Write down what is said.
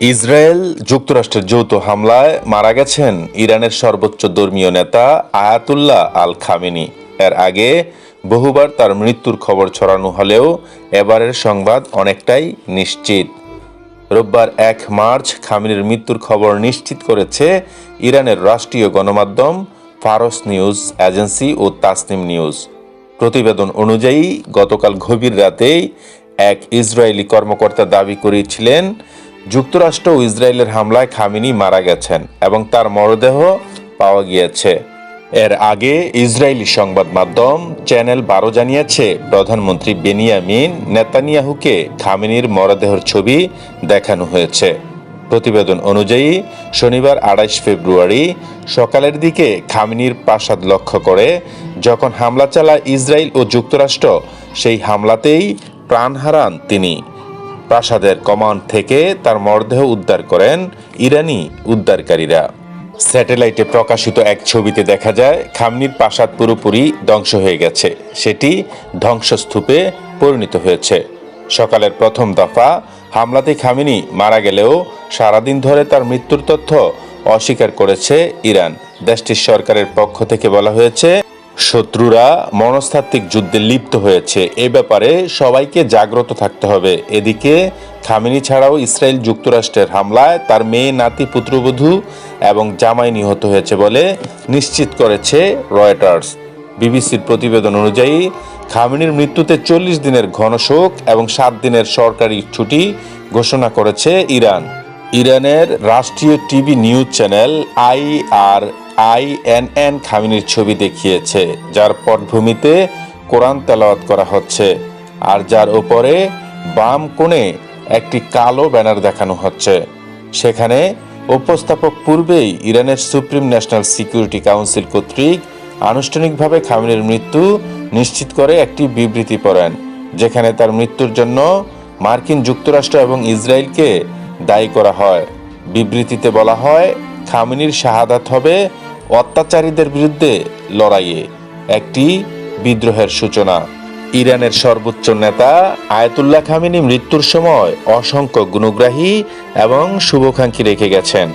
Israel যুক্তরাষ্ট্রের যৌথ হামলায় মারা গেছেন ইরানের সর্বোচ্চ ধর্মীয় নেতা আয়াতুল্লাহ আল খামেনি। এর আগে বহুবার তার মৃত্যুর খবর ছড়ানো হলেও এবারের সংবাদ অনেকটাই নিশ্চিত। রোববার 1 মার্চ খামেনির মৃত্যুর খবর নিশ্চিত করেছে ইরানের রাষ্ট্রীয় গণমাধ্যম ফারস নিউজ এজেন্সি ও তাসনিম নিউজ। প্রতিবেদন অনুযায়ী গতকাল গভীর রাতেই এক ইসরায়েলি কর্মকর্তা দাবি করেছিলেন যুক্তরাষ্ট্র ও ইসরায়েলের হামলায় খামেনি মারা গেছেন এবং তার মরদেহ পাওয়া গিয়েছে। এর আগে ইসরায়েলি সংবাদ মাধ্যম চ্যানেল 12 জানিয়েছে প্রধানমন্ত্রী বেনিয়ামিন নেতানিয়াহুকে খামেনির মরদেহের ছবি দেখানো হয়েছে। প্রতিবেদন অনুযায়ী শনিবার 28 ফেব্রুয়ারি সকালের দিকে খামেনির প্রাসাদ লক্ষ্য করে যখন হামলা চালায় ইসরায়েল ও যুক্তরাষ্ট্র, সেই হামলাতেই প্রাণ হারান তিনি। প্রাসাদের কমান্ড থেকে তার মরদেহ উদ্ধার করেন ইরানি উদ্ধারকারীরা। স্যাটেলাইটে প্রকাশিত এক ছবিতে দেখা যায় খামেনির প্রাসাদ পুরোপুরি ধ্বংস হয়ে গেছে, সেটি ধ্বংসস্তূপে পরিণত হয়েছে। সকালের প্রথম দফা হামলাতে খামেনি মারা গেলেও সারাদিন ধরে তার মৃত্যুর তথ্য অস্বীকার করেছে ইরান। দেশটির সরকারের পক্ষ থেকে বলা হয়েছে শত্রুরা মনস্তাত্ত্বিক যুদ্ধে লিপ্ত হয়েছে, এ ব্যাপারে সবাইকে জাগ্রত থাকতে হবে। এদিকে খামেনি ছাড়াও ইসরায়েল যুক্তরাষ্ট্রের হামলায় তার মেয়ে, নাতি, পুত্রবধূ এবং জামাই নিহত হয়েছে বলে নিশ্চিত করেছে রয়টার্স। বিবিসির প্রতিবেদন অনুযায়ী খামেনির মৃত্যুতে 40 দিনের গণশোক এবং 7 দিনের সরকারি ছুটি ঘোষণা করেছে ইরান। ইরানের রাষ্ট্রীয় টিভি নিউজ চ্যানেল IRINN খামেনির ছবি দেখিয়েছে, যার পটভূমিতে কোরআন তেলাওয়াত করা হচ্ছে আর যার উপরে বাম কোণে একটি কালো ব্যানার দেখানো হচ্ছে। সেখানে উপস্থাপক পূর্বেই ইরানের সুপ্রিম ন্যাশনাল সিকিউরিটি কাউন্সিল কর্তৃক আনুষ্ঠানিকভাবে খামেনির মৃত্যু নিশ্চিত করে একটি বিবৃতি পড়েন, যেখানে তার মৃত্যুর জন্য মার্কিন যুক্তরাষ্ট্র এবং ইসরায়েলকে দায়ী করা হয়। বিবৃতিতে বলা হয়, খামেনির শাহাদাত হবে অত্যাচারীদের বিরুদ্ধে লড়াইয়ে একটি বিদ্রোহের সূচনা। ইরানের সর্বোচ্চ নেতা আয়াতুল্লাহ খামেনি মৃত্যুর সময় অসংখ্য গুণগ্রাহী এবং শুভাকাঙ্ক্ষী রেখে গেছেন।